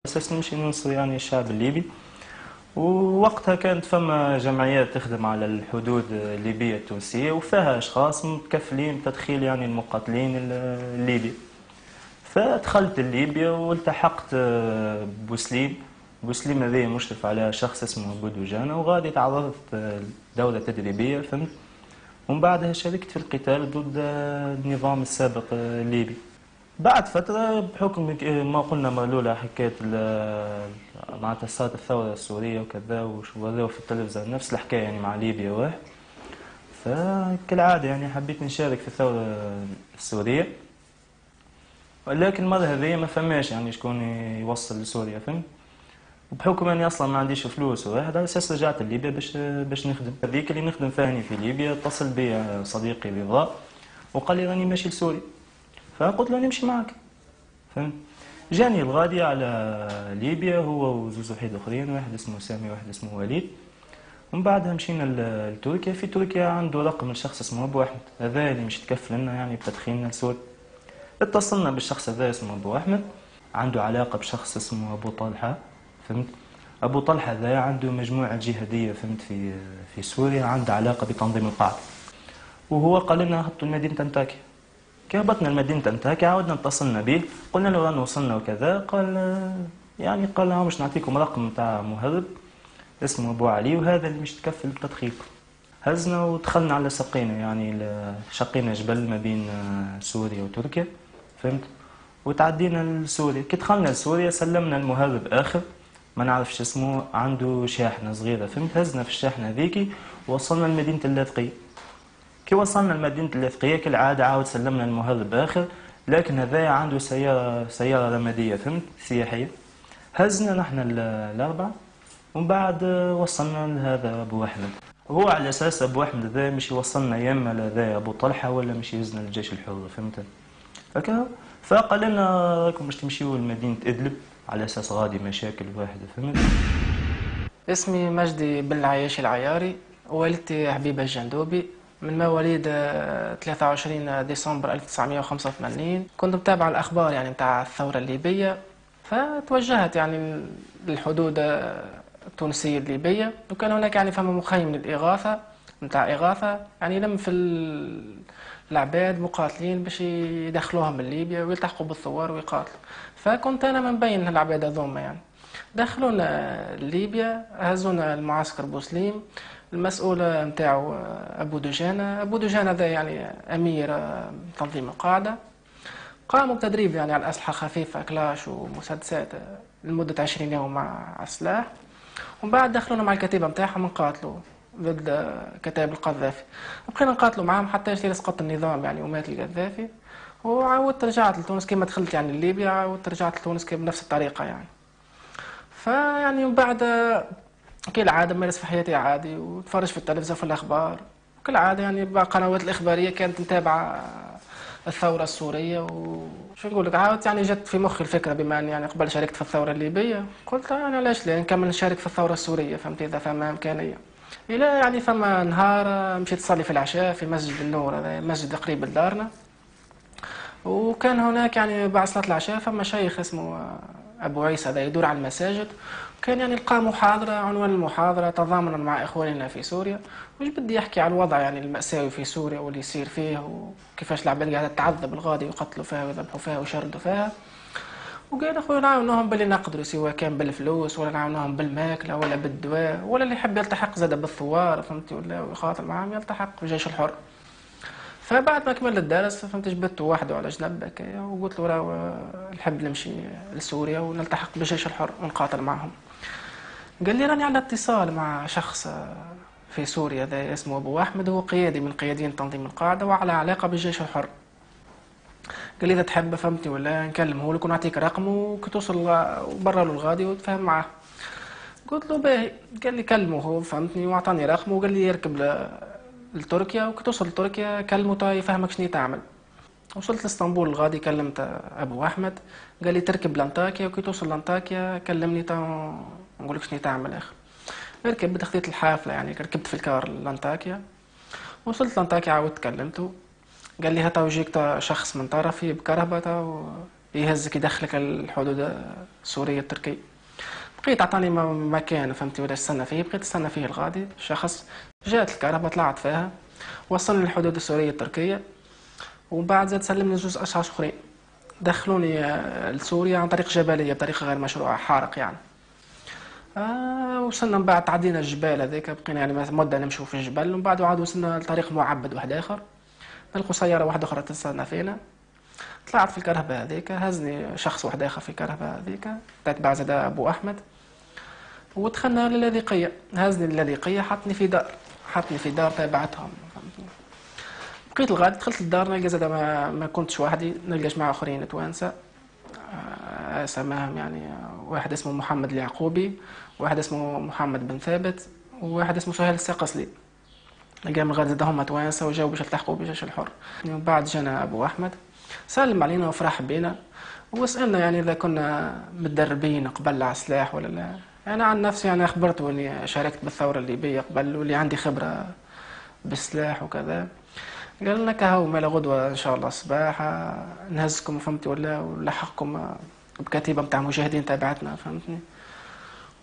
أساس نمشي ننصر يعني الشعب الليبي. ووقتها كانت فما جمعيات تخدم على الحدود الليبية التونسية وفيها أشخاص متكفلين بتدخيل يعني المقاتلين الليبي. فدخلت ليبيا والتحقت بوسليم. بوسليم هذا مشرف على شخص اسمه بودوجانة، وغادي تعرضت دورة تدريبية فهمت. ومن بعدها شاركت في القتال ضد النظام السابق الليبي. بعد فترة بحكم ما قلنا مالولا حكاية معناتها صارت الثورة السورية وكذا وشو في التلفزيون نفس الحكاية يعني مع ليبيا واحد. فكالعادة يعني حبيت نشارك في الثورة السورية، ولكن المرة هذه ما فماش يعني شكون يوصل لسوريا فهمت. وبحكم اني اصلا ما عنديش فلوس واحد على اساس رجعت لليبيا باش نخدم. هذيك اللي نخدم فيها في ليبيا اتصل بي صديقي رضا وقال لي راني ماشي لسوريا. فقلت له نمشي معك فهمت. جاني الغادي على ليبيا هو وزوز وحيد اخرين، واحد اسمه سامي واحد اسمه وليد. ومن بعدها مشينا لتركيا. في تركيا عنده رقم لشخص اسمه ابو احمد، هذا اللي مش تكفل لنا يعني بتدخيلنا لسوريا. اتصلنا بالشخص هذا اسمه ابو احمد، عنده علاقه بشخص اسمه ابو طلحه فهمت. ابو طلحه ذا عنده مجموعه جهاديه فهمت في سوريا، عنده علاقه بتنظيم القاعده. وهو قال لنا هبطوا لمدينه انطاكيا. كي هبطنا لمدينه انطاكيا عاودنا اتصلنا به، قلنا له رانا وصلنا وكذا. قال لهم باش نعطيكم رقم نتاع مهرب اسمه ابو علي، وهذا اللي مش تكفل بتدخيلكم. هزنا ودخلنا على سقينا يعني شقينا جبل ما بين سوريا وتركيا فهمت. وتعدينا لسوريا. كي دخلنا لسوريا سلمنا المهرب اخر ما نعرفش اسمه، عنده شاحنه صغيره فهمت. هزنا في الشاحنه هذيك ووصلنا لمدينه اللاذقيه. كي وصلنا لمدينه اللاذقيه كالعاده عاود سلمنا المهرب اخر، لكن هذا عنده سياره رماديه فهمت سياحيه. هزنا نحن الاربعه ومن بعد وصلنا لهذا ابو احمد. هو على اساس ابو احمد ذا مش يوصلنا يا اما لذا ابو طلحه ولا مش يهزنا للجيش الحر فهمت هكا. فقال لنا راكم باش تمشيو لمدينه ادلب على اساس غادي مشاكل واحده فهمت. اسمي مجدي بن العياشي العياري، والدتي حبيبه الجندوبي، من مواليد 23 ديسمبر 1985. كنت متابع الاخبار يعني متاع الثوره الليبيه، فتوجهت يعني للحدود التونسية الليبية. وكان هناك يعني فما مخيم للإغاثة متاع إغاثة، يعني يلم في العباد مقاتلين باش يدخلوهم من ليبيا ويلتحقوا بالثوار ويقاتلوا. فكنت أنا من بين العباد هذوما يعني. دخلونا ليبيا، هزونا المعسكر بوسليم. المسؤول متاعو أبو دجانة. أبو دجانة ذا يعني أمير تنظيم القاعدة. قاموا بتدريب يعني على أسلحة خفيفة كلاش ومسدسات لمدة 20 يوم مع السلاح. ومن بعد دخلونا مع الكتيبة متاعهم نقاتلوا ضد كتائب القذافي. بقينا نقاتلوا معهم حتى يصير سقط النظام يعني ومات القذافي. وعاودت رجعت لتونس كما دخلت يعني لليبيا، عاودت رجعت لتونس بنفس الطريقة يعني. فيعني من بعد كالعادة مارس في حياتي عادي وتفرج في التلفزيون في الأخبار كالعادة يعني. القنوات الإخبارية كانت متابعة الثورة السورية وشو نقول لك، عاودت يعني جت في مخي الفكرة بما أني يعني قبل شاركت في الثورة الليبية، قلت يعني علاش لا نكمل نشارك في الثورة السورية فهمت إذا فما إمكانية. إلى يعني فما نهار مشيت أصلي في العشاء في مسجد النور، هذا مسجد قريب لدارنا. وكان هناك يعني بعد صلاة العشاء فما شيخ اسمه أبو عيسى هذا يدور على المساجد. كان يعني لقى محاضرة، عنوان المحاضرة تضامنا مع إخواننا في سوريا. وش بدي يحكي عن الوضع يعني المأساوي في سوريا واللي يصير فيه وكيفاش العباد قاعدة تعذب الغادي ويقتلوا فيها ويذبحوا فيها ويشردوا فيها. وقال أخوي نعاونوهم باللي نقدروا، سواء كان بالفلوس ولا نعاونوهم بالماكلة ولا بالدواء، ولا اللي يحب يلتحق زاد بالثوار فهمتي ولا ويقاتل معاهم يلتحق في الجيش الحر. فبعد ما كمل الدرس فهمت جبته وحده على جنب هكايا وقلت له راه نحب نمشي لسوريا ونلتحق بالجيش الحر ونقاتل معهم. قال لي راني على اتصال مع شخص في سوريا ذا اسمه ابو احمد، هو قيادي من قياديين تنظيم القاعده وعلى علاقه بالجيش الحر. قال لي اذا تحب فهمتي ولا نكلمه لك ونعطيك رقمه وكي توصل برا له الغادي وتفاهم معاه. قلت له باهي. قال لي كلمه هو فهمتني واعطاني رقمه وقال لي يركب لتركيا وكي توصل لتركيا كلمه تا يفهمك شنو تعمل. وصلت لاسطنبول الغادي كلمت ابو احمد قال لي تركب لانطاكيا وكي توصل لانطاكيا كلمني تا نقول لك شنو تعمل اخي. ركبت خذيت الحافله يعني ركبت في الكار لانطاكيا. وصلت لانطاكيا عاودت كلمته قال لي هتا يجيك شخص من طرفي بكرهبه يهزك يدخلك الحدود السورية التركية. بقيت عطاني مكان فهمتي ولا استنى فيه، بقيت استنى فيه الغادي شخص، جات الكهرباء طلعت فيها وصلني للحدود السورية التركية، ومن بعد زاد سلمني جوز أشخاص أخرين دخلوني لسوريا عن طريق جبلية بطريقة غير مشروعة، حارق يعني. وصلنا من بعد تعدينا الجبال هذيك، بقينا يعني مدة نمشوا في الجبل، ومن بعد عاد وصلنا لطريق معبد واحد آخر، نلقوا سيارة واحدة أخرى تستنى فينا. طلعت في الكرهبة هذيك، هزني شخص واحد آخر في الكرهبة هذيك تتبع زاد أبو أحمد، ودخلنا للاذقية. هزني للاذقية، حطني في دار تابعتهم. بقيت الغادي دخلت الدار، نلقى زاد ما كنتش وحدي، نلقى جماعة آخرين توانسة، سماهم يعني واحد اسمه محمد اليعقوبي، واحد اسمه محمد بن ثابت، وواحد اسمه سهيل الساقسلي. لقى من الغد زاد هما توانسة وجاو باش يلتحقوا بجيش الحر. من بعد جانا أبو أحمد سلم علينا وفرح بينا، وسألنا يعني إذا كنا متدربين قبل على السلاح ولا لا. أنا عن نفسي يعني أخبرته إني شاركت بالثورة الليبية قبل، واللي عندي خبرة بالسلاح وكذا. قال لنا كهو مالا غدوة إن شاء الله الصباح نهزكم فهمتي ولا ونلحقكم بكتيبة متاع مجاهدين تابعتنا فهمتني،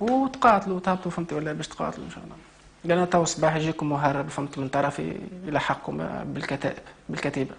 وتقاتلوا وتهبطوا فهمتي ولا باش تقاتلوا إن شاء الله. قال لنا تو الصباح يجيكم مهرب فهمت من طرفي يلحقكم بالكتائب بالكتيبة.